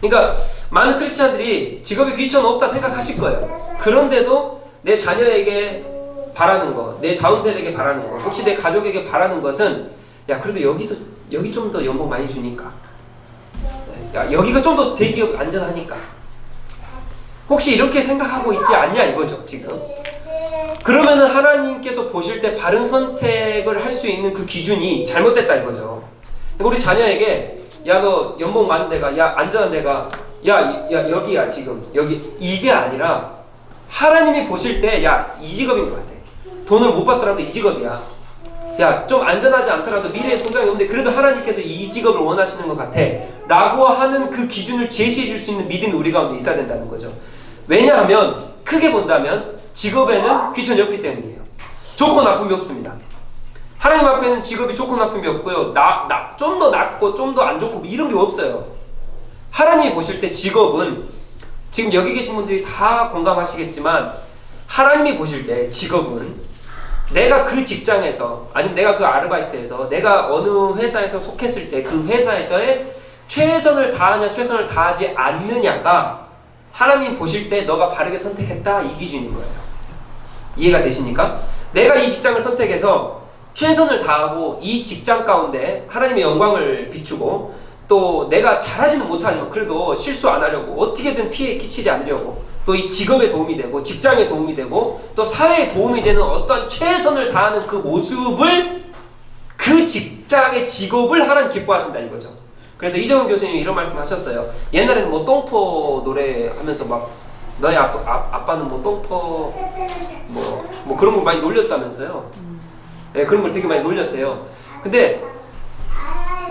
그러니까 많은 크리스찬들이 직업이 귀천 없다 생각하실 거예요. 그런데도 내 자녀에게 바라는 거, 내 다음 세대에게 바라는 거, 혹시 내 가족에게 바라는 것은 야 그래도 여기 좀 더 연봉 많이 주니까, 야 여기가 좀 더 대기업 안전하니까, 혹시 이렇게 생각하고 있지 않냐 이거죠 지금. 그러면은 하나님께서 보실 때 바른 선택을 할 수 있는 그 기준이 잘못됐다 이거죠. 우리 자녀에게 야 너 연봉 많은 데가, 야 안전한 데가, 야 여기야 지금 여기, 이게 아니라 하나님이 보실 때 야 이 직업인 것 같아. 돈을 못 받더라도 이 직업이야. 야 좀 안전하지 않더라도 미래에 보장이 없는데 그래도 하나님께서 이 직업을 원하시는 것 같아 라고 하는 그 기준을 제시해 줄 수 있는 믿음이 우리 가운데 있어야 된다는 거죠. 왜냐하면 크게 본다면 직업에는 귀천이 없기 때문이에요. 좋고 나쁨이 없습니다. 하나님 앞에는 직업이 좋고 나쁨이 없고요. 좀 더 낫고 좀 더 안 좋고 이런 게 없어요. 하나님이 보실 때 직업은, 지금 여기 계신 분들이 다 공감하시겠지만 하나님이 보실 때 직업은 내가 그 직장에서, 아니면 내가 그 아르바이트에서, 내가 어느 회사에서 속했을 때 그 회사에서의 최선을 다하냐 최선을 다하지 않느냐가 하나님 보실 때 너가 바르게 선택했다 이 기준인 거예요. 이해가 되시니까? 내가 이 직장을 선택해서 최선을 다하고 이 직장 가운데 하나님의 영광을 비추고, 또 내가 잘하지는 못하지만 그래도 실수 안 하려고 어떻게든 피해 끼치지 않으려고, 또 이 직업에 도움이 되고 직장에 도움이 되고 또 사회에 도움이 되는 어떤 최선을 다하는 그 모습을, 그 직장의 직업을 하나님 기뻐하신다 이거죠. 그래서 이정훈 교수님이 이런 말씀 하셨어요. 옛날에는 뭐 똥포 노래 하면서 막 너희 아빠는 뭐 똥포 뭐 그런 걸 많이 놀렸다면서요. 네, 그런 걸 되게 많이 놀렸대요. 근데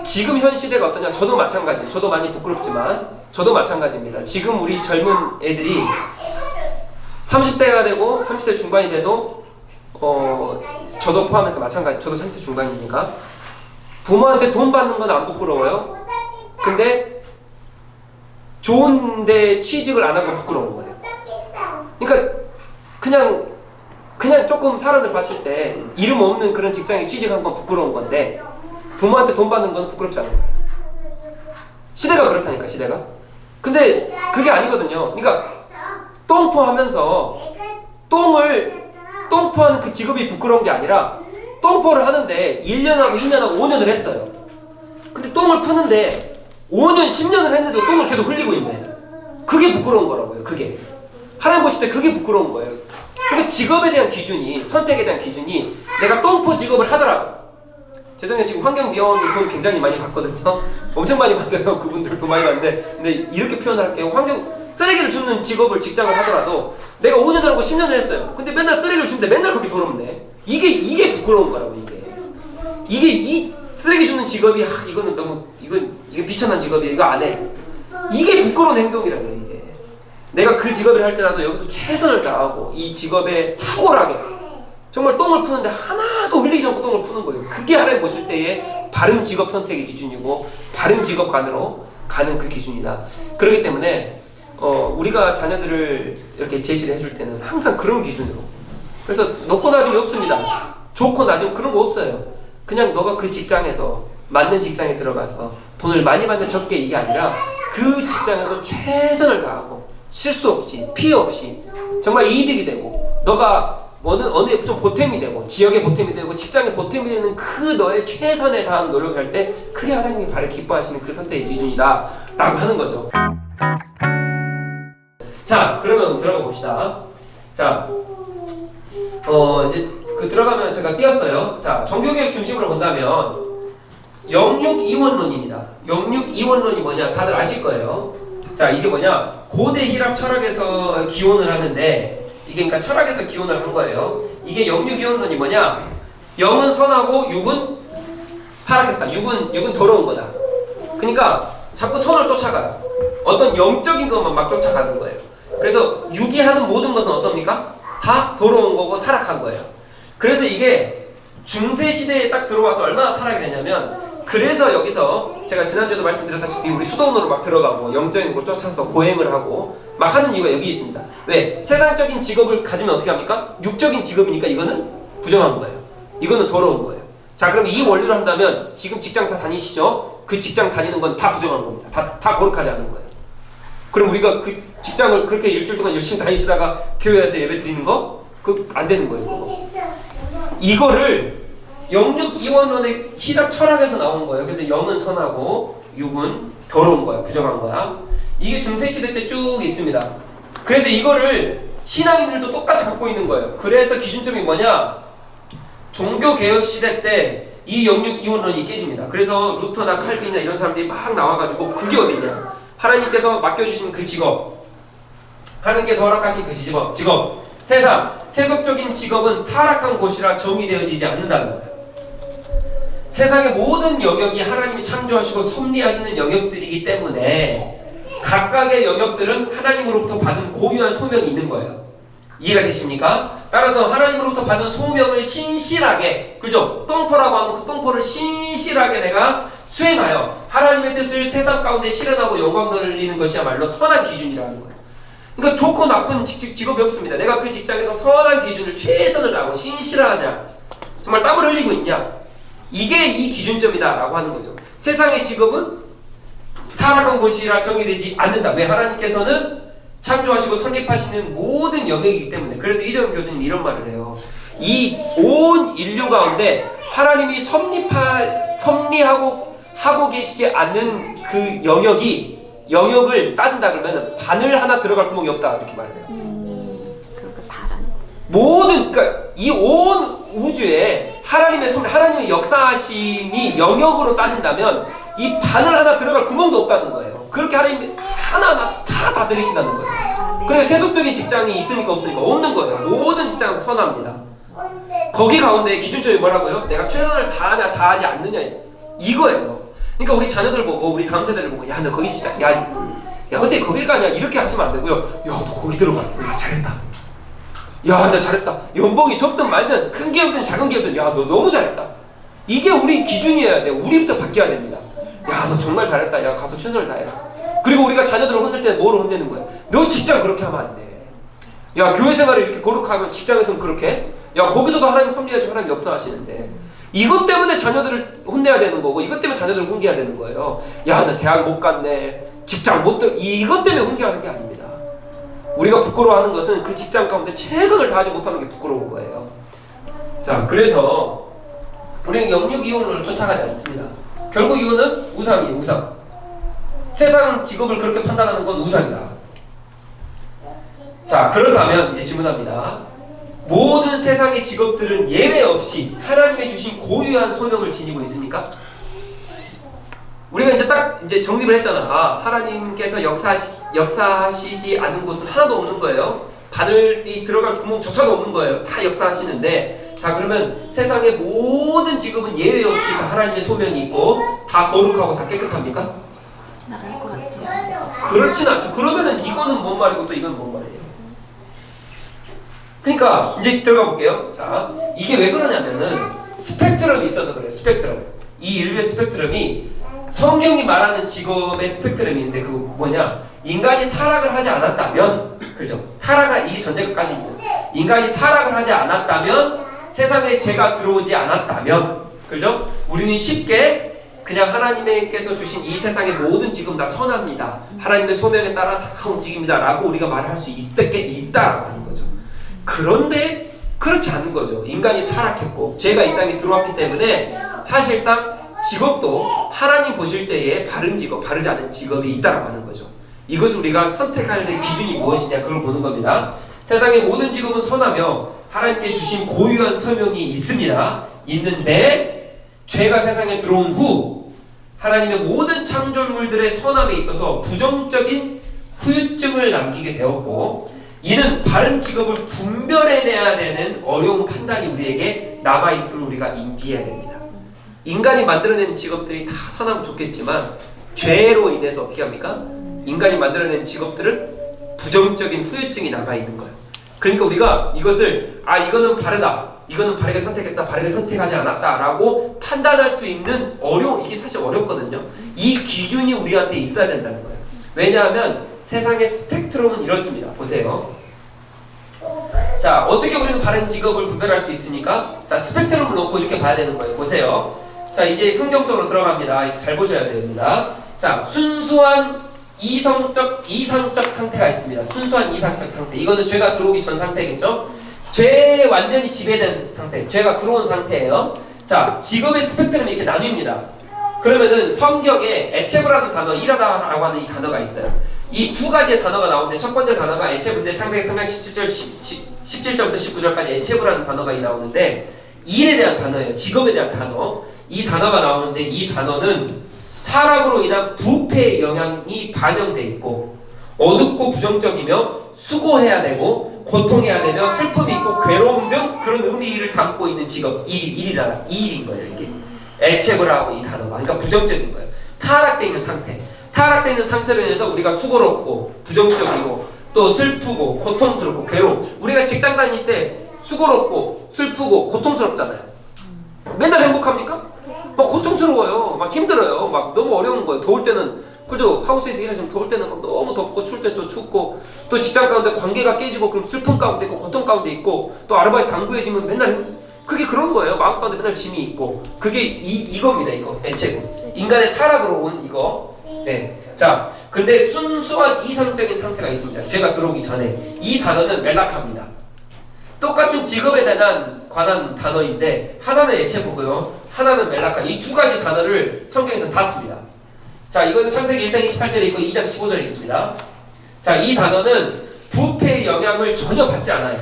지금 현 시대가 어떠냐? 저도 마찬가지예요. 저도 많이 부끄럽지만 저도 마찬가지입니다. 지금 우리 젊은 애들이 30대가 되고 30대 중반이 돼도 저도 포함해서 마찬가지. 저도 30대 중반이니까 부모한테 돈 받는 건 안 부끄러워요. 근데 좋은데 취직을 안 하고 부끄러운 거예요. 그러니까 그냥 조금 사람들 봤을 때 이름 없는 그런 직장에 취직한 건 부끄러운 건데 부모한테 돈 받는 건 부끄럽지 않은 거예요. 시대가 그렇다니까, 시대가. 근데 그게 아니거든요. 그러니까 똥포 하면서 똥포하는 그 직업이 부끄러운 게 아니라 똥포를 하는데 1년하고 2년하고 5년을 했어요. 근데 똥을 푸는데 5년, 10년을 했는데도 똥을 계속 흘리고 있네. 그게 부끄러운 거라고요. 그게. 하나님 보실 때 그게 부끄러운 거예요. 그러니까 직업에 대한 기준이, 선택에 대한 기준이 내가 똥포 직업을 하더라도, 죄송해요. 지금 환경미화원들 돈 굉장히 많이 받거든요. 엄청 많이 받아요. 그분들 돈 많이 받는데. 근데 이렇게 표현을 할게요. 쓰레기를 줍는 직업을, 직장을 하더라도 내가 5년을 하고 10년을 했어요. 근데 맨날 쓰레기를 주는데 맨날 그렇게 돈 없네. 이게 부끄러운 거라고, 이게 이 쓰레기 줍는 직업이, 이거는 너무, 이게 비천한 직업이야. 이거 안 해. 이게 부끄러운 행동이라고요, 이게. 내가 그 직업을 할 때라도 여기서 최선을 다하고 이 직업에 탁월하게 정말 똥을 푸는데 하나도 흘리지 않고 똥을 푸는 거예요. 그게 하나님 보실 때의 바른 직업 선택의 기준이고 바른 직업관으로 가는 그 기준이다. 그렇기 때문에 우리가 자녀들을 이렇게 제시를 해줄 때는 항상 그런 기준으로. 그래서 높고 낮음이 없습니다. 좋고 낮음 그런 거 없어요. 그냥 너가 그 직장에서 맞는 직장에 들어가서 돈을 많이 받는 적게, 이게 아니라 그 직장에서 최선을 다하고 실수 없이 피해 없이 정말 이득이 되고 너가 어느 좀 보탬이 되고 지역에 보탬이 되고 직장에 보탬이 되는 그 너의 최선에 다한 노력을 할 때 그게 하나님이 바로 기뻐하시는 그 선택의 기준이다 라고 하는 거죠. 자, 그러면 들어가 봅시다. 자, 이제 들어가면 제가 띄었어요. 자, 종교개혁 중심으로 본다면 영육이원론입니다. 영육이원론이 뭐냐 다들 아실 거예요. 자, 이게 뭐냐, 고대 히랍 철학에서 기원을 하는데, 이게 그러니까 철학에서 기원을 한 거예요. 이게 영육이원론이 뭐냐, 영은 선하고 육은 타락했다. 육은 더러운 거다. 그러니까 자꾸 선을 쫓아가요. 어떤 영적인 것만 막 쫓아가는 거예요. 그래서 육이 하는 모든 것은 어떻습니까? 다 더러운 거고 타락한 거예요. 그래서 이게 중세시대에 딱 들어와서 얼마나 타락이 되냐면, 그래서 여기서 제가 지난주에도 말씀드렸다시피 우리 수도원으로 막 들어가고 영적인 걸 쫓아서 고행을 하고 막 하는 이유가 여기 있습니다. 왜? 세상적인 직업을 가지면 어떻게 합니까? 육적인 직업이니까 이거는 부정한 거예요. 이거는 더러운 거예요. 자, 그럼 이 원리로 한다면 지금 직장 다 다니시죠? 그 직장 다니는 건 다 부정한 겁니다. 다 거룩하지 않은 거예요. 그럼 우리가 그 직장을 그렇게 일주일 동안 열심히 다니시다가 교회에서 예배 드리는 거? 그거 안 되는 거예요. 그거. 이거를 영육이원론의 신학 철학에서 나온 거예요. 그래서 영은 선하고 육은 더러운 거야. 부정한 거야. 이게 중세시대 때 쭉 있습니다. 그래서 이거를 신앙인들도 똑같이 갖고 있는 거예요. 그래서 기준점이 뭐냐? 종교개혁 시대 때 이 영육이원론이 깨집니다. 그래서 루터나 칼빈이나 이런 사람들이 막 나와가지고 그게 어딨냐? 하나님께서 맡겨주신 그 직업, 하나님께서 허락하신 그 직업, 세속적인 직업은 타락한 곳이라 정의되어지지 않는다는 거예요. 세상의 모든 영역이 하나님이 창조하시고 섭리하시는 영역들이기 때문에 각각의 영역들은 하나님으로부터 받은 고유한 소명이 있는 거예요. 이해가 되십니까? 따라서 하나님으로부터 받은 소명을 신실하게, 그죠? 똥포라고 하면 그 똥포를 신실하게 내가 수행하여 하나님의 뜻을 세상 가운데 실현하고 영광 돌리는 것이야말로 선한 기준이라는 거예요. 그러니까 좋고 나쁜 직업이 없습니다. 내가 그 직장에서 선한 기준을 최선을 다하고 신실하냐, 정말 땀을 흘리고 있냐, 이게 이 기준점이다 라고 하는 거죠. 세상의 직업은 타락한 곳이라 정의되지 않는다. 왜? 하나님께서는 창조하시고 설립하시는 모든 영역이기 때문에. 그래서 이정현 교수님 이런 말을 해요. 이 온 인류 가운데 하나님이 섭리하고 계시지 않는 그 영역을 따진다 그러면 바늘 하나 들어갈 구멍이 없다 이렇게 말해요. 그러니까 다라는 거죠. 모든, 그러니까 이 온 우주에 하나님의 섭리, 하나님의 역사하심이 영역으로 따진다면 이 바늘 하나 들어갈 구멍도 없다는 거예요. 그렇게 하나님이 하나하나 다 다스리신다는 거예요. 그래서 세속적인 직장이 있으니까 없으니까 없는 거예요. 모든 직장에서 선합니다. 거기 가운데 기준점이 뭐라고요? 내가 최선을 다하냐 다하지 않느냐 이거예요. 그러니까 우리 자녀들 보고 우리 다음 세대를 보고 야 너 거기 진짜 야 어디 거길 가냐 이렇게 하시면 안 되고요. 야 너 거기 들어갔어. 야 잘했다. 야 나 잘했다. 연봉이 적든 말든 큰 기업든 작은 기업든 야 너 너무 잘했다. 이게 우리 기준이어야 돼. 우리부터 바뀌어야 됩니다. 야 너 정말 잘했다. 야 가서 최선을 다해라. 그리고 우리가 자녀들을 혼낼 때는 뭐로 혼내는 거야? 너 직장 그렇게 하면 안 돼. 야 교회 생활을 이렇게 거룩하면 직장에서는 그렇게? 야 거기서도 하나님 섭리하시고 하나님 역사하시는데 이것 때문에 자녀들을 혼내야 되는 거고 이것 때문에 자녀들을 훈계해야 되는 거예요. 야 나 대학 못 갔네. 직장 못 들... 이것 때문에 훈계하는 게 아닙니다. 우리가 부끄러워하는 것은 그 직장 가운데 최선을 다하지 못하는 게 부끄러운 거예요. 자, 그래서 우리는 영육이혼을 쫓아가지 않습니다. 결국 이거는 우상이에요. 우상. 세상 직업을 그렇게 판단하는 건 우상이다. 자, 그렇다면 이제 질문합니다. 모든 세상의 직업들은 예외 없이 하나님의 주신 고유한 소명을 지니고 있습니까? 우리가 이제 딱 이제 정립을 했잖아. 아, 하나님께서 역사하시지 않은 곳은 하나도 없는 거예요. 바늘이 들어갈 구멍조차도 없는 거예요. 다 역사하시는데, 자 그러면 세상의 모든 직업은 예외 없이 다 하나님의 소명이 있고 다 거룩하고 다 깨끗합니까? 그렇진 않을 것 같아요. 그렇진 않죠. 그러면은 이거는 뭔 말이고 또 이건 뭔 말이에요. 그러니까 이제 들어가 볼게요. 자, 이게 왜 그러냐면은 스펙트럼이 있어서 그래요. 스펙트럼. 이 인류의 스펙트럼이 성경이 말하는 직업의 스펙트럼이 있는데 그거 뭐냐? 인간이 타락을 하지 않았다면, 그렇죠? 이게 전제까지고 인간이 타락을 하지 않았다면, 세상에 죄가 들어오지 않았다면, 그렇죠? 우리는 쉽게 그냥 하나님께서 주신 이 세상의 모든 직업 다 선합니다. 하나님의 소명에 따라 다 움직입니다. 라고 우리가 말할 수 있다라고 하는 거죠. 그런데 그렇지 않은 거죠. 인간이 타락했고 죄가 이 땅에 들어왔기 때문에 사실상 직업도 하나님 보실 때에 바른 직업, 바르지 않은 직업이 있다라고 하는 거죠. 이것을 우리가 선택할 때 기준이 무엇이냐 그걸 보는 겁니다. 세상의 모든 직업은 선하며 하나님께 주신 고유한 소명이 있는데 죄가 세상에 들어온 후 하나님의 모든 창조물들의 선함에 있어서 부정적인 후유증을 남기게 되었고, 이는 바른 직업을 분별해내야 되는 어려운 판단이 우리에게 남아있음을 우리가 인지해야 됩니다. 인간이 만들어내는 직업들이 다 선하면 좋겠지만 죄로 인해서 어떻게 합니까? 인간이 만들어낸 직업들은 부정적인 후유증이 남아있는 거예요. 그러니까 우리가 이것을 이거는 바르다, 이거는 바르게 선택했다, 바르게 선택하지 않았다 라고 판단할 수 있는 이게 사실 어렵거든요. 이 기준이 우리한테 있어야 된다는 거예요. 왜냐하면 세상의 스펙트럼은 이렇습니다. 보세요. 자, 어떻게 우리는 바른 직업을 분별할 수 있습니까? 자, 스펙트럼을 놓고 이렇게 봐야 되는 거예요. 보세요. 자, 이제 성경적으로 들어갑니다. 잘 보셔야 됩니다. 자, 순수한 이상적 상태가 있습니다. 순수한 이상적 상태. 이거는 죄가 들어오기 전 상태겠죠? 죄에 완전히 지배된 상태. 죄가 들어온 상태예요. 자, 직업의 스펙트럼이 이렇게 나뉩니다. 그러면은 성경에 에체브라는 단어, 일하다라고 하는 이 단어가 있어요. 이 두 가지의 단어가 나오는데 첫 번째 단어가 에체브인데 창세기 3장 17절부터 19절까지 에체브라는 단어가 나오는데 일에 대한 단어예요. 직업에 대한 단어. 이 단어가 나오는데 이 단어는 타락으로 인한 부패의 영향이 반영돼 있고 어둡고 부정적이며 수고해야 되고 고통해야 되며 슬픔이 있고 괴로움 등 그런 의미를 담고 있는 직업 일인 거예요. 이게 에체브라고 이 단어가 그러니까 부정적인 거예요. 타락돼 있는 상태. 타락돼 있는 상태로 인해서 우리가 수고롭고 부정적이고 또 슬프고 고통스럽고 괴로움. 우리가 직장 다닐 때 수고롭고 슬프고 고통스럽잖아요. 맨날 행복합니까? 막 고통스러워요. 막 힘들어요. 막 너무 어려운 거예요. 더울 때는 그죠? 하우스에서 일하시면 더울 때는 막 너무 덥고 추울 때 또 춥고 또 직장 가운데 관계가 깨지고 그럼 슬픔 가운데 있고 고통 가운데 있고 또 아르바이트 안 구해지면 맨날 그게 그런 거예요. 마음 가운데 맨날 짐이 있고 그게 이겁니다. 이거 애체고 인간의 타락으로 온 이거. 네. 자, 근데 순수한 이상적인 상태가 있습니다. 죄가 들어오기 전에 이 단어는 멜라카입니다. 똑같은 직업에 관한 단어인데 하나는 에체보고요, 하나는 멜라카. 이 두 가지 단어를 성경에서 다 씁니다. 자, 이거는 창세기 1장 28절에 있고 2장 15절에 있습니다. 자, 이 단어는 부패의 영향을 전혀 받지 않아요.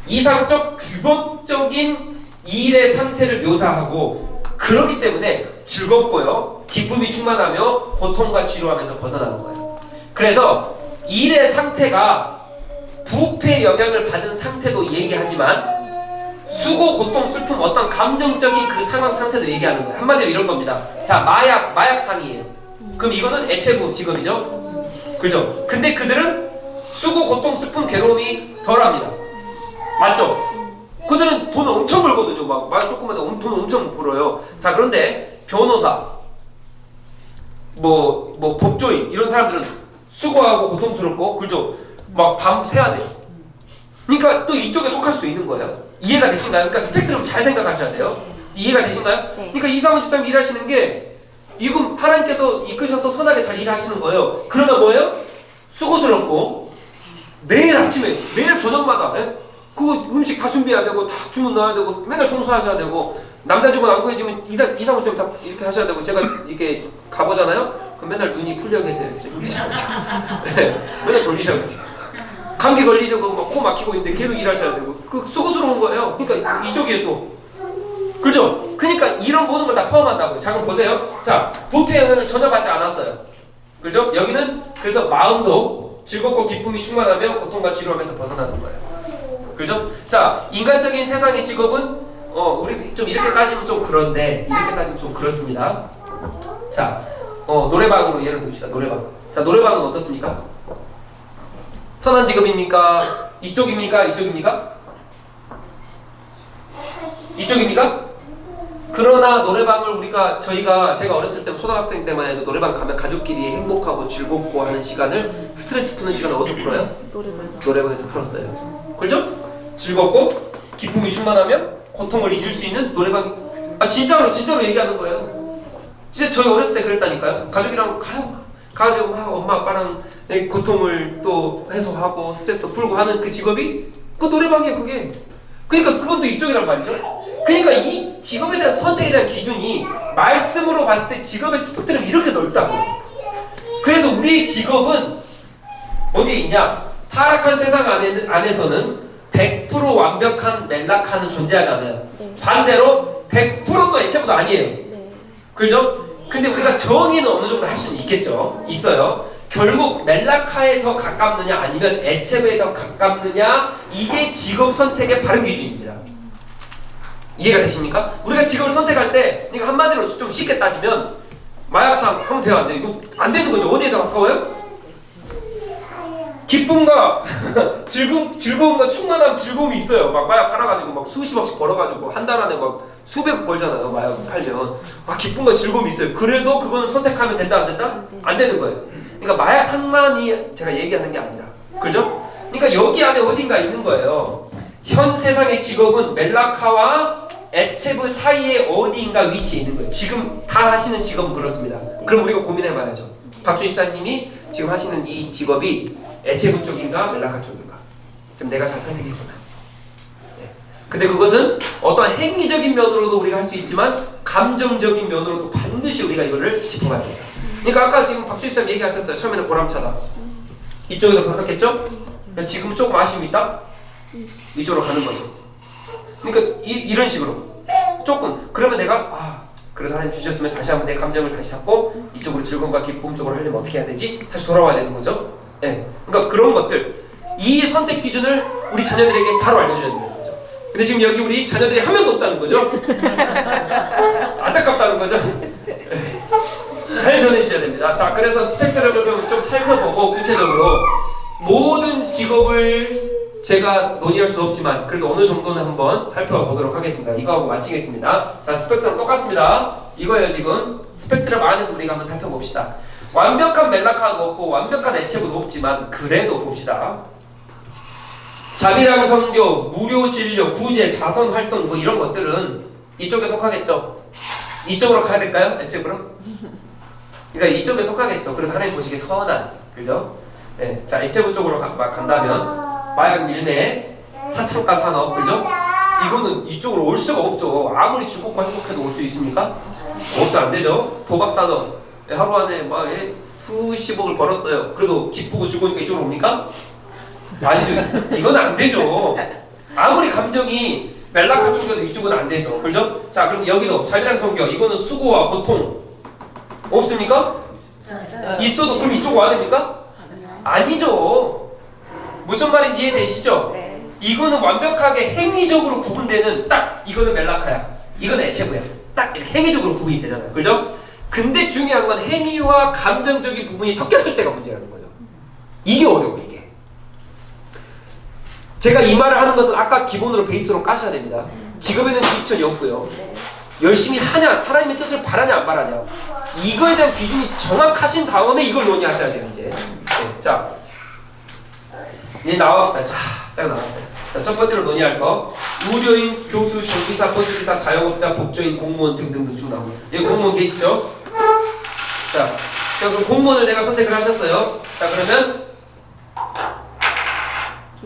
이상적 규범적인 일의 상태를 묘사하고 그렇기 때문에 즐겁고요, 기쁨이 충만하며 고통과 지루함에서 벗어나는 거예요. 그래서 일의 상태가 부패의 영향을 받은 상태도 얘기하지만 수고, 고통, 슬픔, 어떤 감정적인 그 상황 상태도 얘기하는 거예요. 한마디로 이런 겁니다. 자, 마약상이에요. 그럼 이거는 애체부 직업이죠? 그죠? 근데 그들은 수고, 고통, 슬픔, 괴로움이 덜합니다. 맞죠? 그들은 돈을 엄청 벌거든요. 막 조금만 돈 엄청 벌어요. 자, 그런데 변호사, 뭐 법조인 이런 사람들은 수고하고 고통스럽고 그죠? 막 밤 새야 돼요. 그러니까 또 이쪽에 속할 수도 있는 거예요. 이해가 되신가요? 그러니까 스펙트럼 잘 생각하셔야 돼요. 이해가 되신가요? 네. 그러니까 이상훈 집사님 일하시는 게 이건 하나님께서 이끄셔서 선하게 잘 일하시는 거예요. 그러나 뭐예요? 수고스럽고 매일 아침에 매일 저녁마다 그 음식 다 준비해야 되고 다 주문 넣어야 되고 맨날 청소하셔야 되고 남자 직원 안 구해지면 이상훈 쌤 다 이렇게 하셔야 되고 제가 이렇게 가보잖아요. 그럼 맨날 눈이 풀려 계세요. 네, 맨날 졸리셔가지고 감기 걸리셔고 막 코 막히고 있는데 계속 일하셔야 되고 그 수고스러운 거예요. 그러니까 이쪽에 또 그죠? 그러니까 이런 모든 걸 다 포함한다고요. 자, 그럼 보세요. 자, 부패 영향을 전혀 받지 않았어요. 그죠? 여기는 그래서 마음도 즐겁고 기쁨이 충만하며 고통과 지루함에서 벗어나는 거예요. 그죠? 자, 인간적인 세상의 직업은 우리 좀 이렇게 따지면 좀 그런데 이렇게 따지면 좀 그렇습니다. 자, 노래방으로 예를 듭시다. 노래방. 자, 노래방은 어떻습니까? 선한 직업입니까? 이쪽입니까? 이쪽입니까? 이쪽입니까? 그러나 노래방을 제가 어렸을 때 초등학생 때만 해도 노래방 가면 가족끼리 행복하고 즐겁고 하는 시간을 스트레스 푸는 시간을 어디서 풀어요? 노래방에서 풀었어요. 그렇죠? 즐겁고 기쁨이 충만하며 고통을 잊을 수 있는 노래방. 진짜로 얘기하는 거예요. 진짜 저희 어렸을 때 그랬다니까요. 가족이랑 가가지고 엄마 아빠랑 고통을 또 해소하고 스트레스도 풀고 하는 그 직업이 그 노래방이에요. 그게. 그러니까 그건 또 이쪽이란 말이죠. 그러니까 이 직업에 대한 선택에 대한 기준이 말씀으로 봤을 때 직업의 스펙트럼이 이렇게 넓다고. 그래서 우리의 직업은 어디에 있냐? 타락한 세상 안에서는 100% 완벽한 멜라카는 존재하지 않아요. 반대로 100%도 애체부도 아니에요. 그죠? 근데 우리가 정의는 어느 정도 할 수는 있겠죠. 있어요. 결국 멜라카에 더 가깝느냐 아니면 애체부에 더 가깝느냐, 이게 직업 선택의 바른 기준입니다. 이해가 되십니까? 우리가 직업을 선택할 때, 그러니까 한마디로 좀 쉽게 따지면 마약상 하면 돼요, 안 돼요? 이거 안 되는 거죠. 어디에 더 가까워요? 기쁨과 즐거움과 충만한 즐거움이 있어요. 막 마약 팔아가지고 막 수십억씩 벌어가지고 한 달 안에 막 수백억 벌잖아요. 마약 팔면. 기쁨과 즐거움이 있어요. 그래도 그거는 선택하면 된다, 안 된다? 안 되는 거예요. 그러니까 마약 상만이 제가 얘기하는 게 아니라, 그죠? 그러니까 여기 안에 어딘가 있는 거예요. 현 세상의 직업은 멜라카와 애체부 사이에 어디인가 위치해 있는 거예요. 지금 다 하시는 직업은 그렇습니다. 그럼 우리가 고민해봐야죠. 박준희 집사님이 지금 하시는 이 직업이 애체부 쪽인가 멜라카 쪽인가? 그럼 내가 잘 선택했구나. 네. 근데 그것은 어떠한 행위적인 면으로도 우리가 할 수 있지만 감정적인 면으로도 반드시 우리가 이거를 짚어봐야 돼요. 그러니까 아까 지금 박주입사님 얘기하셨어요. 처음에는 보람차다. 이쪽에 더 가깝겠죠? 지금은 조금 아쉬움이 있다? 이쪽으로 가는 거죠. 그러니까 이런 식으로 조금 그러면 내가 그래도 하나님 주셨으면 다시 한번 내 감정을 다시 잡고 이쪽으로 즐거움과 기쁨 쪽으로 하려면 어떻게 해야 되지? 다시 돌아와야 되는 거죠. 네. 그러니까 그런 것들 이 선택 기준을 우리 자녀들에게 바로 알려줘야 되는 거죠. 근데 지금 여기 우리 자녀들이 한 명도 없다는 거죠. 안타깝다는 거죠. 네. 잘 전해주셔야 됩니다. 자, 그래서 스펙트럼을 좀 살펴보고 구체적으로 모든 직업을 제가 논의할 수는 없지만 그래도 어느 정도는 한번 살펴보도록 하겠습니다. 이거하고 마치겠습니다. 자, 스펙트럼 똑같습니다. 이거예요. 지금 스펙트럼 안에서 우리가 한번 살펴봅시다. 완벽한 멜라카가 없고 완벽한 애체부도 없지만 그래도 봅시다. 자비랑 선교, 무료 진료, 구제, 자선 활동 뭐 이런 것들은 이쪽에 속하겠죠. 이쪽으로 가야 될까요? 애체부로? 그러니까 이쪽에 속하겠죠. 그래도 하나님 보시기에 선한, 그죠? 네, 자, 애체부 쪽으로 간다면 마약 밀매, 사창가 산업, 그죠? 이거는 이쪽으로 올 수가 없죠. 아무리 즐겁고 행복해도 올 수 있습니까? 없어, 안 되죠. 도박 산업, 하루 안에 막 수십억을 벌었어요. 그래도 기쁘고 즐거우니까 이쪽으로 옵니까? 아니죠. 이건 안 되죠. 아무리 감정이 멜라카 쪽이어도 이쪽은 안 되죠. 그죠? 자, 그럼 여기도 자비랑 성교, 이거는 수고와 고통 없습니까? 있어도 그럼 이쪽 와야 됩니까? 아니죠. 무슨 말인지 이해되시죠? 네. 이거는 완벽하게 행위적으로 구분되는 딱 이거는 멜라카야. 이건 애체부야. 딱 이렇게 행위적으로 구분이 되잖아요. 그죠? 근데 중요한 건 행위와 감정적인 부분이 섞였을 때가 문제라는 거죠. 이게 어려워, 이게. 제가 이 말을 하는 것은 아까 기본으로 베이스로 까셔야 됩니다. 직업에는 귀천이 없고요. 열심히 하냐, 하나님의 뜻을 바라냐 안 바라냐, 이거에 대한 기준이 정확하신 다음에 이걸 논의하셔야 돼요. 이제 네, 자, 이제 나와봅시다. 자, 나왔어요. 자, 첫 번째로 논의할 거 의료인, 교수, 전기사, 버스기사, 자영업자, 법조인, 공무원 등등등 쭉 나옵니다. 여기 공무원 계시죠? 자, 그럼 공무원을 내가 선택을 하셨어요. 자, 그러면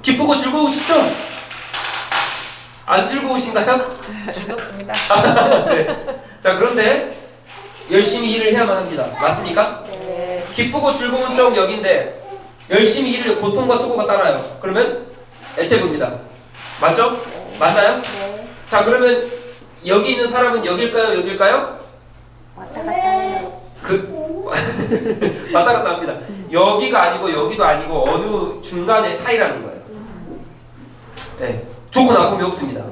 기쁘고 즐거우시죠? 안 즐거우신가요? 즐겁습니다. 네. 자, 그런데 열심히 일을 해야만 합니다. 맞습니까? 네. 기쁘고 즐거운 쪽 여긴데 열심히 일을 고통과 수고가 따라요. 그러면 애체부입니다. 맞죠? 맞나요? 네. 자, 그러면 여기 있는 사람은 여길까요? 여길까요? 왔다 갔다 해요. 왔다 갔다 합니다. 여기가 아니고 여기도 아니고 어느 중간의 사이라는 거예요. 네. 좋고 나쁨이 없습니다.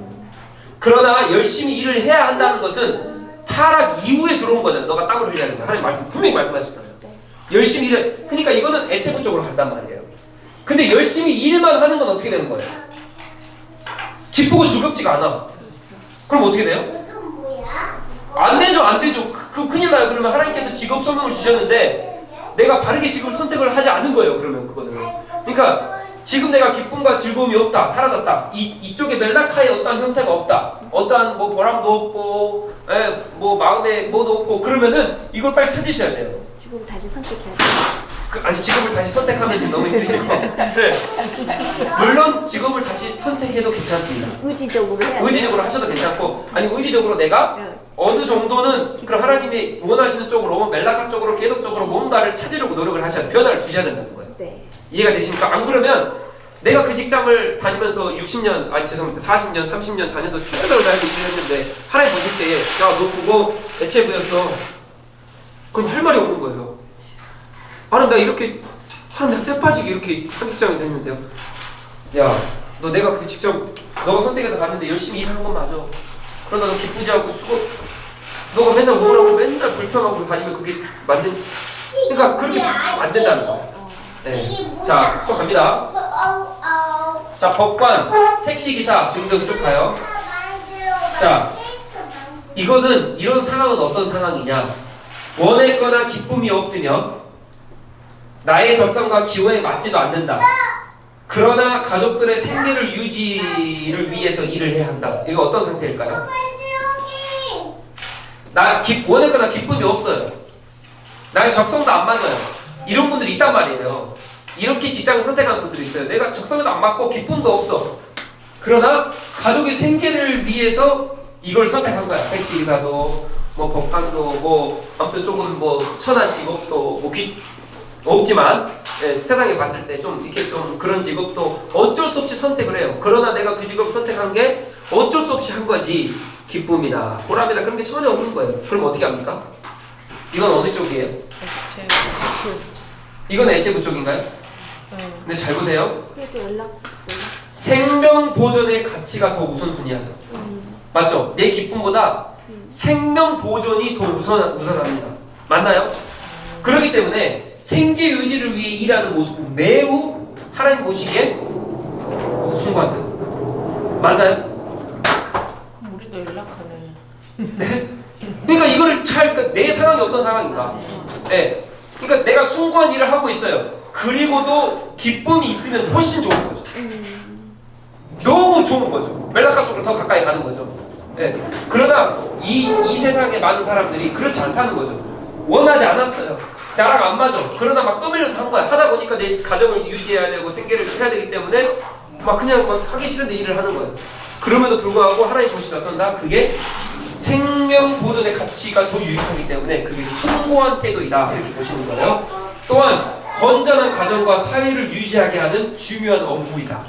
그러나 열심히 일을 해야 한다는 것은 타락 이후에 들어온 거잖아요. 너가 땀을 흘려야 된다. 하나님 말씀 분명히 말씀하시잖아요. 열심히 일을, 그러니까 이거는 애체부 쪽으로 간단 말이에요. 근데 열심히 일만 하는 건 어떻게 되는 거예요? 기쁘고 즐겁지가 않아. 그럼 어떻게 돼요? 안 되죠, 안 되죠. 그 큰일 나요. 그러면 하나님께서 직업 소명을 주셨는데 내가 바르게 직업 선택을 하지 않은 거예요. 그러면 그거는. 그러니까 지금 내가 기쁨과 즐거움이 없다, 사라졌다. 이쪽에 멜라카의 어떠한 형태가 없다. 어떠한 뭐 보람도 없고, 뭐 마음에 뭐도 없고 그러면은 이걸 빨리 찾으셔야 돼요. 지금 다시 선택해야 돼요. 아니 직업을 다시 선택하면 좀 너무 힘드시고. 네. 물론 직업을 다시 선택해도 괜찮습니다. 의지적으로 해야 돼요. 의지적으로 하셔도 괜찮고, 아니 의지적으로 내가 네. 어느 정도는 그럼 하나님이 원하시는 쪽으로 멜라카 쪽으로 계속적으로 뭔가를 찾으려고 노력을 하셔야 돼요. 변화를 주셔야 된다는 거예요. 네. 이해가 되십니까? 안 그러면 내가 그 직장을 다니면서 60년, 아니 죄송합니다, 40년, 30년 다녀서 최선을 다해서 일을 했는데 하나님 보실 때 야, 너 그거 애체부였어. 그럼 할 말이 없는 거예요. 아니 나 이렇게 하나님 내가 쇠 빠지게 이렇게 한 직장에서 했는데요. 야, 너 내가 그 직장 너가 선택해서 갔는데 열심히 일하는 건 맞아. 그러다 너 기쁘지 않고 수고, 너가 맨날 우울하고 맨날 불평하고 다니면 그게 맞는, 그러니까 그렇게 안 된다는 거예요. 네. 자, 또 갑니다. 자, 법관, 택시기사 등등 쭉 가요. 자, 이거는 이런 상황은 어떤 상황이냐? 원했거나 기쁨이 없으며 나의 적성과 기호에 맞지도 않는다. 그러나 가족들의 생계를 유지를 위해서 일을 해야 한다. 이거 어떤 상태일까요? 원했거나 기쁨이 없어요. 나의 적성도 안 맞아요. 이런 분들이 있단 말이에요. 이렇게 직장을 선택한 분들이 있어요. 내가 적성에도 안 맞고 기쁨도 없어. 그러나 가족의 생계를 위해서 이걸 선택한 거야. 택시기사도 뭐 법관도 뭐 아무튼 조금 뭐 천한 직업도 뭐 없지만 세상에 봤을 때 좀 이렇게 좀 그런 직업도 어쩔 수 없이 선택을 해요. 그러나 내가 그 직업을 선택한 게 어쩔 수 없이 한 거지. 기쁨이나 보람이나 그런 게 전혀 없는 거예요. 그럼 어떻게 합니까? 이건 어느 쪽이에요? 이건 애체부 쪽인가요? 근데 잘 보세요. 그래도 연락. 생명 보존의 가치가 더 우선순위하죠. 맞죠? 내 기쁨보다 생명 보존이 더 우선합니다. 맞나요? 그렇기 때문에 생계 유지를 위해 일하는 모습은 매우 하나님 보시기에 숭고하다. 맞나요? 우리도 연락하네. 네? 그러니까 이거를 그러니까 내 상황이 어떤 상황인가? 네. 그러니까 내가 숭고한 일을 하고 있어요. 그리고도 기쁨이 있으면 훨씬 좋은 거죠. 너무 좋은 거죠. 멜라카 속으로 더 가까이 가는 거죠. 네. 그러나 이 세상의 많은 사람들이 그렇지 않다는 거죠. 원하지 않았어요. 나랑 안 맞아. 그러나 막 떠밀려서 한 거야. 하다 보니까 내 가정을 유지해야 되고 생계를 해야 되기 때문에 막 그냥 막 하기 싫은데 일을 하는 거예요. 그럼에도 불구하고 하나님 보시면 어떤다? 그게 생명 보존의 가치가 더 유익하기 때문에 그게 숭고한 태도이다. 이렇게 보시는 거예요. 또한 건전한 가정과 사회를 유지하게 하는 중요한 업무이다.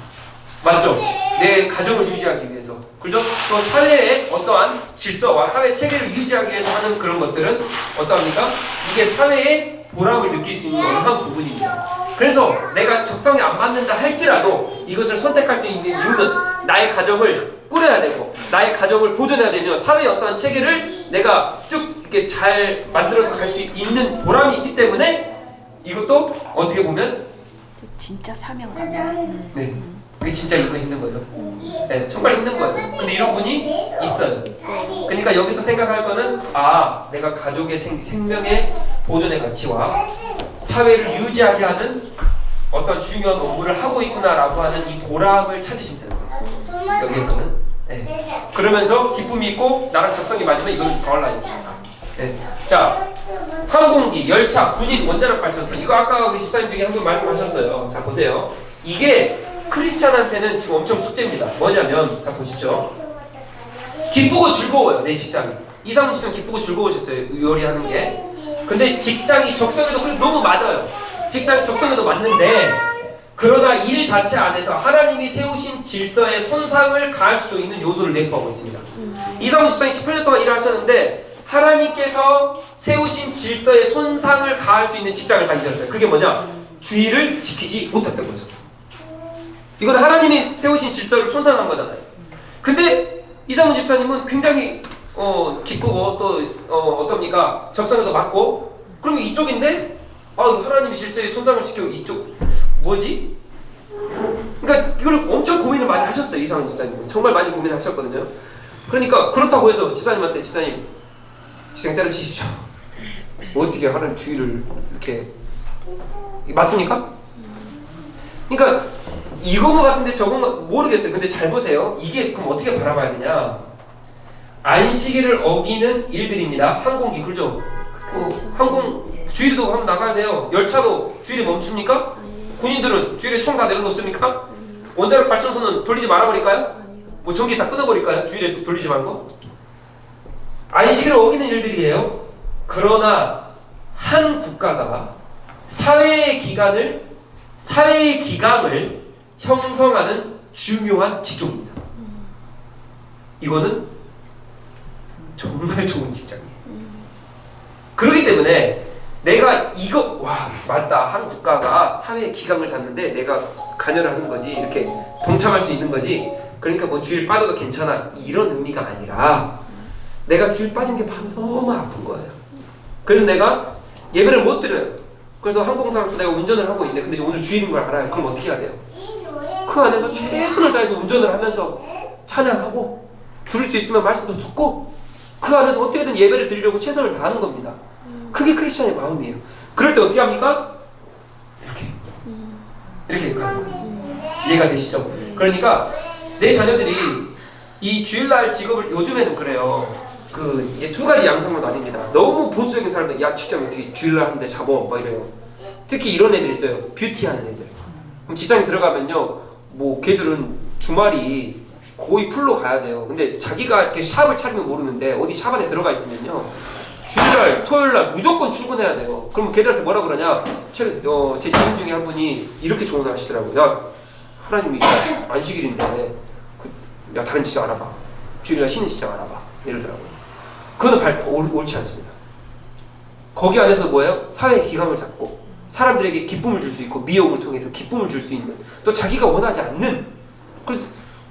맞죠? 내 가정을 유지하기 위해서. 그죠? 또 사회의 어떠한 질서와 사회 체계를 유지하기 위해서 하는 그런 것들은 어떠합니까? 이게 사회의 보람을 느낄 수 있는 어느 한 부분입니다. 그래서 내가 적성에 안 맞는다 할지라도 이것을 선택할 수 있는 이유는 나의 가정을 꾸려야 되고 나의 가정을 보존해야 되며 사회의 어떠한 체계를 내가 쭉 이렇게 잘 만들어서 갈 수 있는 보람이 있기 때문에 이것도 어떻게 보면 진짜 사명감. 네. 그게 진짜 이거 있는 거죠. 네, 정말 있는 거예요. 근데 이런 분이 있어요. 그러니까 여기서 생각할 거는 내가 가족의 생명의 보존의 가치와 사회를 유지하게 하는 어떤 중요한 업무를 하고 있구나라고 하는 이 보람을 찾으시면 되는 거예요. 여기에서는. 네. 그러면서 기쁨이 있고 나랑 적성이 맞으면 이건 파워라인 주신다. 네. 자, 항공기, 열차, 군인, 원자력 발전소 이거 아까 우리 집사님 중에 한 분 말씀하셨어요. 자 보세요. 이게 크리스찬한테는 지금 엄청 숙제입니다. 뭐냐면 자 보십시오. 기쁘고 즐거워요. 내 직장이. 이상훈 씨는 기쁘고 즐거우셨어요. 요리하는 게. 근데 직장이 적성에도 너무 맞아요. 직장이 적성에도 맞는데 그러나 일 자체 안에서 하나님이 세우신 질서에 손상을 가할 수도 있는 요소를 내포하고 있습니다. 이상훈 집사님이 18년 동안 일을 하셨는데 하나님께서 세우신 질서에 손상을 가할 수 있는 직장을 가지셨어요. 그게 뭐냐? 주의를 지키지 못했던 거죠. 이건 하나님이 세우신 질서를 손상한 거잖아요. 근데 이상훈 집사님은 굉장히 기쁘고 또 어떻습니까? 적성에도 맞고 그러면 이쪽인데 하나님이 질서에 손상을 시키고 이쪽 뭐지? 그러니까 이걸 엄청 고민을 많이 하셨어요. 이상훈 집사님은 정말 많이 고민하셨거든요. 그러니까 그렇다고 해서 집사님한테 집사님 직장 때려치십시오. 어떻게 하는 주의를 이렇게 맞습니까? 그러니까 이건 것 같은데 저건 모르겠어요. 근데 잘 보세요. 이게 그럼 어떻게 바라봐야 되냐? 안식일을 어기는 일들입니다. 항공기 그죠? 항공 주일도 한번 나가야 돼요. 열차도 주일에 멈춥니까? 군인들은 주일에 총 다 내려놓습니까? 원자력 발전소는 돌리지 말아버릴까요? 뭐 전기 다 끊어버릴까요? 주일에 돌리지 말고? 안식일을 어기는 일들이에요. 그러나 한 국가가 사회의 기강을 형성하는 중요한 직종입니다. 이거는 정말 좋은 직장이에요. 그렇기 때문에 내가 맞다. 한 국가가 사회의 기강을 잡는데 내가 관여를 하는 거지. 이렇게 동참할 수 있는 거지. 그러니까 뭐 주일 빠져도 괜찮아. 이런 의미가 아니라 내가 주일 빠진 게 밤에 너무 아픈 거예요. 그래서 내가 예배를 못 드려요. 그래서 항공사로서 내가 운전을 하고 있는데 근데 오늘 주일인 걸 알아요. 그럼 어떻게 해야 돼요? 그 안에서 최선을 다해서 운전을 하면서 찬양하고 들을 수 있으면 말씀도 듣고 그 안에서 어떻게든 예배를 드리려고 최선을 다하는 겁니다. 그게 크리스찬의 마음이에요. 그럴 때 어떻게 합니까? 이렇게 가는 거예요. 이해가 되시죠? 그러니까 내 자녀들이 이 주일날 직업을 요즘에는 그래요. 이제 두 가지 양상으로 나뉩니다. 너무 보수적인 사람들, 야 직장 어떻게 주일날 하는데 잡어 막 이래요. 특히 이런 애들 있어요. 뷰티하는 애들. 그럼 직장에 들어가면요, 뭐 걔들은 주말이 거의 풀로 가야 돼요. 근데 자기가 이렇게 샵을 차리면 모르는데 어디 샵 안에 들어가 있으면요, 주일날, 토요일날 무조건 출근해야 돼요. 그러면 걔들한테 뭐라 그러냐? 제 지인 중에 한 분이 이렇게 조언을 하시더라고요. 야, 하나님이 안식일인데, 야, 다른 직장 알아봐. 주일날 쉬는 직장 알아봐. 이러더라고요. 그거는 옳지 않습니다. 거기 안에서 뭐예요? 사회의 기강을 잡고 사람들에게 기쁨을 줄 수 있고 미역을 통해서 기쁨을 줄 수 있는, 또 자기가 원하지 않는,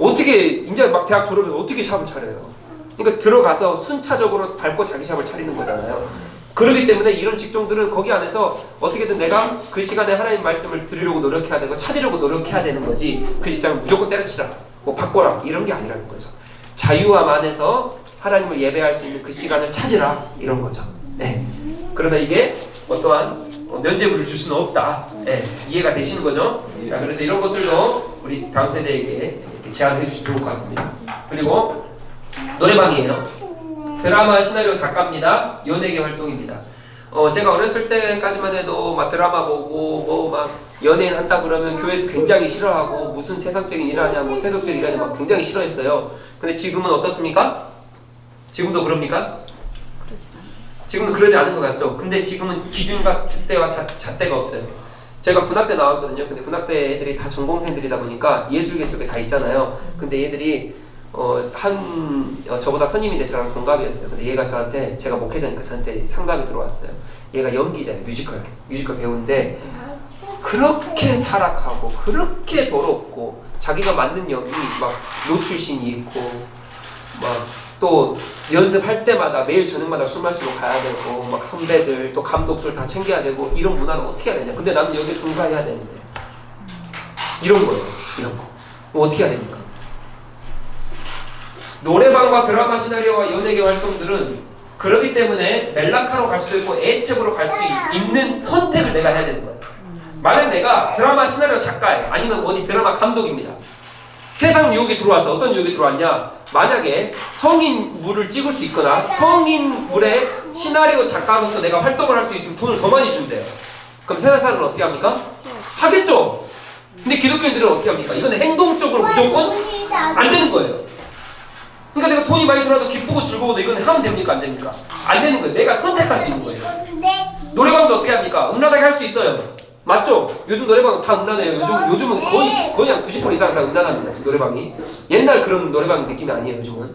어떻게 이제 막 대학 졸업해서 어떻게 샵을 차려요? 그러니까 들어가서 순차적으로 밟고 자기 샵을 차리는 거잖아요. 그렇기 때문에 이런 직종들은 거기 안에서 어떻게든 내가 그 시간에 하나님 말씀을 들으려고 노력해야 되고 찾으려고 노력해야 되는 거지, 그 직장을 무조건 때려치라, 뭐 바꿔라, 이런 게 아니라는 거죠. 자유함 안에서 하나님을 예배할 수 있는 그 시간을 찾으라, 이런 거죠. 네. 그러나 이게 어떠한 면죄부를 줄 수는 없다. 네. 이해가 되시는 거죠? 자, 그래서 이런 것들도 우리 다음 세대에게 제안해 주시면 좋을 것 같습니다. 그리고 노래방이에요. 드라마 시나리오 작가입니다. 연예계 활동입니다. 제가 어렸을 때까지만 해도 막 드라마 보고 뭐 막 연예인 한다 그러면 교회에서 굉장히 싫어하고, 무슨 세상적인 일 하냐, 뭐 세속적인 일 하냐 막 굉장히 싫어했어요. 근데 지금은 어떻습니까? 지금도 그럽니까? 지금도 그러지 않은 것 같죠? 근데 지금은 기준과 줏대와 잣대가 없어요. 제가 군악대 나왔거든요. 근데 군악대 애들이 다 전공생들이다 보니까 예술계 쪽에 다 있잖아요. 근데 얘들이 저보다 선임인데 저랑 동갑이었어요. 근데 얘가 저한테, 제가 목회자니까 저한테 상담이 들어왔어요. 얘가 연기자예요. 뮤지컬 배우인데 그렇게 타락하고 그렇게 더럽고, 자기가 맡는 역이 막 노출신이 있고, 막 또 연습할 때마다 매일 저녁마다 술 마시러 가야 되고, 막 선배들 또 감독들 다 챙겨야 되고, 이런 문화를 어떻게 해야 되냐. 근데 나는 여기에 종사해야 되는데, 이런 거예요. 이런 거. 뭐 어떻게 해야 됩니까? 노래방과 드라마 시나리오와 연예계 활동들은 그러기 때문에 멜라카로 갈 수도 있고 애측으로 갈 수 있는 선택을 내가 해야 되는 거예요. 만약 내가 드라마 시나리오 작가예요. 아니면 어디 드라마 감독입니다. 세상 유혹이 들어와서, 어떤 유혹이 들어왔냐? 만약에 성인물을 찍을 수 있거나 성인물의 시나리오 작가로서 내가 활동을 할 수 있으면 돈을 더 많이 준대요. 그럼 세상 사람은 어떻게 합니까? 하겠죠. 근데 기독교인들은 어떻게 합니까? 이건 행동적으로 무조건 안 되는 거예요. 그러니까 내가 돈이 많이 들어와도 기쁘고 즐거워도 이건 하면 됩니까? 안 됩니까? 안 되는 거예요. 내가 선택할 수 있는 거예요. 노래방도 어떻게 합니까? 음란하게 할 수 있어요. 맞죠? 요즘 노래방은 다 음란해요. 요즘은 거의 한 90% 이상 다 음란합니다. 지금 노래방이. 옛날 그런 노래방 느낌이 아니에요. 요즘은.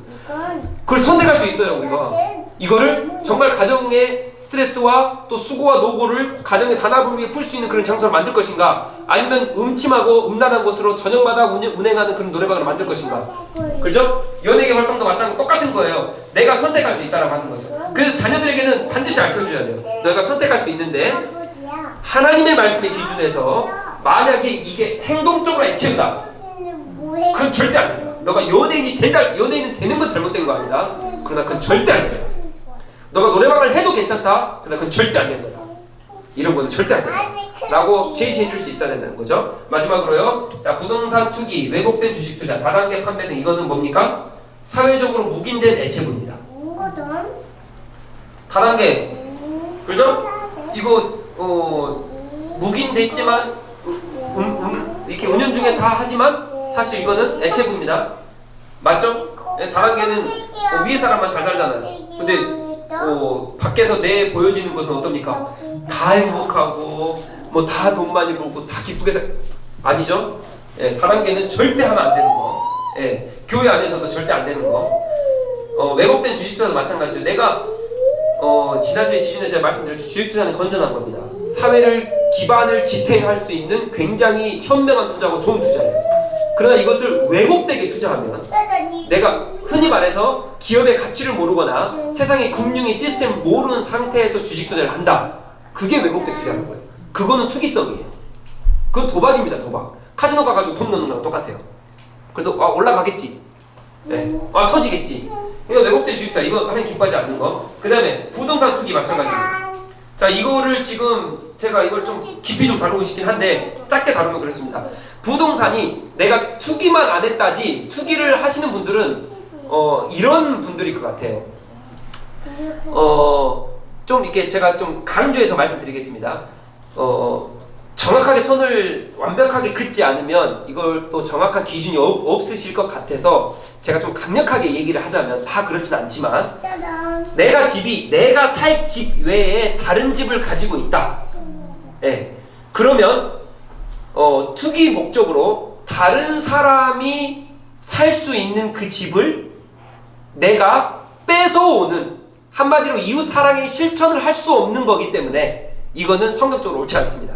그걸 선택할 수 있어요. 우리가. 이거를 정말 가정의 스트레스와 또 수고와 노고를 가정의 단합을 위해 풀 수 있는 그런 장소를 만들 것인가, 아니면 음침하고 음란한 곳으로 저녁마다 운행하는 그런 노래방을 만들 것인가. 그렇죠? 연예계 활동도 마찬가지로 똑같은 거예요. 내가 선택할 수 있다라고 하는 거죠. 그래서 자녀들에게는 반드시 알려줘야 돼요. 너희가 선택할 수 있는데, 하나님의 말씀의 기준에서 만약에 이게 행동적으로 애체우다, 그건 절대 안 된다. 너가 연예인은 되는 건 잘못된 거 아니다. 그러나 그건 절대 안 된다. 너가 노래방을 해도 괜찮다. 그러나 그건 절대 안 된다. 이런 거는 절대 안 된다 라고 제시해 줄 수 있어야 된다는 거죠. 마지막으로요. 자, 부동산 투기, 왜곡된 주식 투자, 다단계 판매 등, 이거는 뭡니까? 사회적으로 묵인된 애체부입니다. 다단계, 그죠? 이거 묵인됐지만 이렇게 운영 중에 다 하지만 사실 이거는 애체부입니다. 맞죠? 다단계는 위에 사람만 잘 살잖아요. 근데 밖에서 내 보여지는 것은 어떻습니까? 다 행복하고 뭐 다 돈 많이 벌고 다 기쁘게 아니죠? 다단계는 절대 하면 안 되는 거. 교회 안에서도 절대 안 되는 거. 왜곡된 주식 투자도 마찬가지죠. 내가 지난주에 지준에 제가 말씀드렸죠. 주식 투자는 건전한 겁니다. 사회를 기반을 지탱할 수 있는 굉장히 현명한 투자고 좋은 투자예요. 그러나 이것을 왜곡되게 투자하면, 내가 흔히 말해서 기업의 가치를 모르거나 세상의 금융의 시스템을 모르는 상태에서 주식 투자를 한다. 그게 왜곡된 투자라는 거예요. 그거는 투기성이에요. 그건 도박입니다. 도박. 카지노 가가지고 돈 넣는 거랑 똑같아요. 그래서 올라가겠지. 터지겠지. 이거 왜곡된 주식 투자. 이거 하나님 기뻐하지 않는 거. 그 다음에 부동산 투기 마찬가지입니다. 자, 이거를 지금 제가 이걸 좀 깊이 좀 다루고 싶긴 한데 짧게 다루면 그렇습니다. 부동산이 내가 투기만 안 했다지, 투기를 하시는 분들은 이런 분들일 것 같아요. 좀 이렇게 제가 좀 강조해서 말씀드리겠습니다. 정확하게 선을 완벽하게 긋지 않으면 이걸 또 정확한 기준이 없으실 것 같아서 제가 좀 강력하게 얘기를 하자면 다 그렇진 않지만 내가 살 집 외에 다른 집을 가지고 있다. 예. 그러면 투기 목적으로 다른 사람이 살 수 있는 그 집을 내가 뺏어오는, 한마디로 이웃 사랑의 실천을 할 수 없는 거기 때문에 이거는 성경적으로 옳지 않습니다.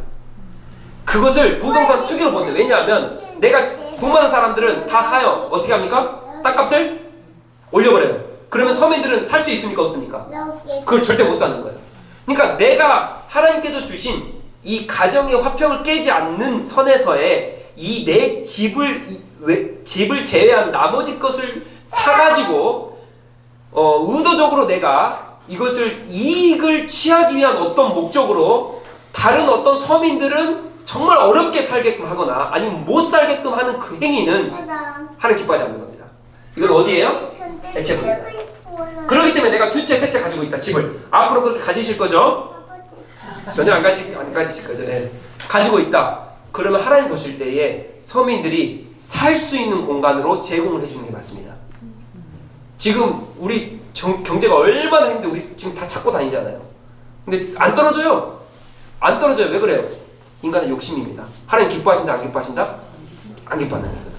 그것을 부동산 투기로 본대. 왜냐하면 내가 돈 많은 사람들은 다 사요. 어떻게 합니까? 땅값을 올려버려요. 그러면 서민들은 살 수 있습니까? 없습니까? 그걸 절대 못 사는 거예요. 그러니까 내가 하나님께서 주신 이 가정의 화평을 깨지 않는 선에서의 이 내 집을 제외한 나머지 것을 사가지고 의도적으로 내가 이것을 이익을 취하기 위한 어떤 목적으로 다른 어떤 서민들은 정말 어렵게 살게끔 하거나 아니면 못 살게끔 하는 그 행위는 하나님 기뻐하지 않는 겁니다. 이건 어디예요? 애체입니다. 그렇기 때문에 내가 두채, 세채 가지고 있다. 집을 앞으로 그렇게 가지실 거죠? 전혀 안 가지실 거죠? 네. 가지고 있다. 그러면 하나님 보실 때에 서민들이 살 수 있는 공간으로 제공을 해주는 게 맞습니다. 지금 우리 경제가 얼마나 힘든데 우리 지금 다 찾고 다니잖아요. 근데 안 떨어져요. 안 떨어져요. 왜 그래요? 인간의 욕심입니다. 하나님 기뻐하신다, 안 기뻐하신다? 안 기뻐하는 거예요.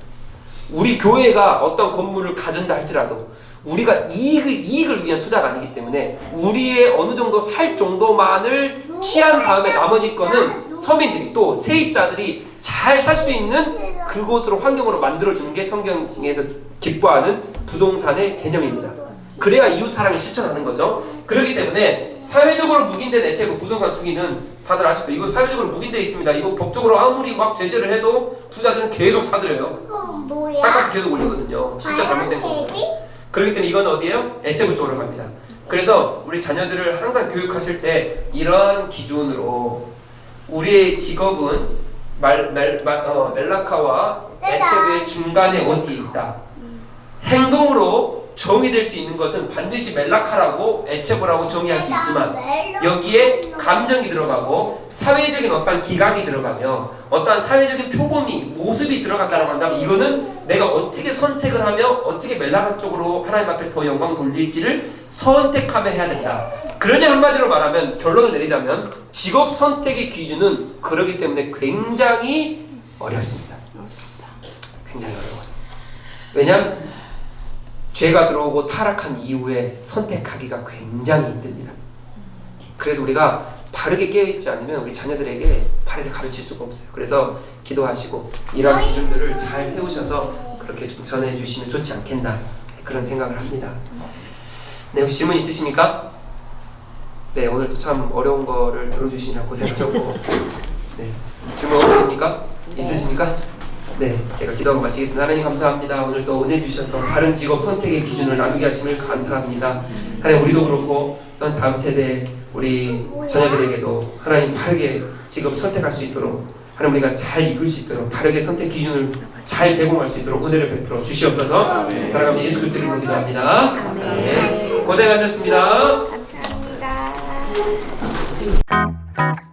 우리 교회가 어떤 건물을 가진다 할지라도 우리가 이익을 위한 투자가 아니기 때문에 우리의 어느 정도 살 정도만을 취한 다음에 나머지 거는 서민들이 또 세입자들이 잘 살 수 있는 그곳으로 환경으로 만들어주는 게 성경에서 기뻐하는 부동산의 개념입니다. 그래야 이웃 사랑을 실천하는 거죠. 그렇기 때문에 사회적으로 묵인된 애체고 부동산 투기는 다들 아시죠? 이거 사회적으로 묵인되어 있습니다. 이거 법적으로 아무리 막 제재를 해도 투자들은 계속 사들여요. 땅값이 계속 올리거든요. 진짜 잘못된 거고. 그렇기 때문에 이건 어디예요? 애체부 쪽으로 갑니다. 그래서 우리 자녀들을 항상 교육하실 때 이러한 기준으로 우리의 직업은 멜라카와 애체부의 중간에 어디에 있다. 행동으로 정의될 수 있는 것은 반드시 멜라카라고 애체부라고 정의할 수 있지만 여기에 감정이 들어가고 사회적인 어떤 기각이 들어가며 어떠한 사회적인 표범이 모습이 들어갔다고 한다면 이거는 내가 어떻게 선택을 하며 어떻게 멜라카 쪽으로 하나님 앞에 더 영광 돌릴지를 선택하며 해야 된다. 그러니 한마디로 말하면 결론을 내리자면 직업 선택의 기준은 그러기 때문에 굉장히 어렵습니다. 굉장히 어려워요. 왜냐하면 죄가 들어오고 타락한 이후에 선택하기가 굉장히 힘듭니다. 그래서 우리가 바르게 깨어있지 않으면 우리 자녀들에게 바르게 가르칠 수가 없어요. 그래서 기도하시고 이러한 기준들을 잘 세우셔서 그렇게 좀 전해주시면 좋지 않겠나 그런 생각을 합니다. 네, 혹시 질문 있으십니까? 네, 오늘도 참 어려운 거를 들어주시느라 고생하셨고 네, 질문 없으십니까? 있으십니까? 네, 제가 기도하고 마치겠습니다. 하나님 감사합니다. 오늘 또 은혜 주셔서 다른 직업 선택의 기준을 나누게 하심을 감사합니다. 하나님 우리도 그렇고 또한 다음 세대 우리 자녀들에게도 하나님 바르게 직업 선택할 수 있도록 하나님 우리가 잘 이끌 수 있도록 바르게 선택 기준을 잘 제공할 수 있도록 은혜를 베풀어 주시옵소서. 사랑하는 예수 그리스도 이름으로 기도합니다. 네, 고생하셨습니다. 감사합니다.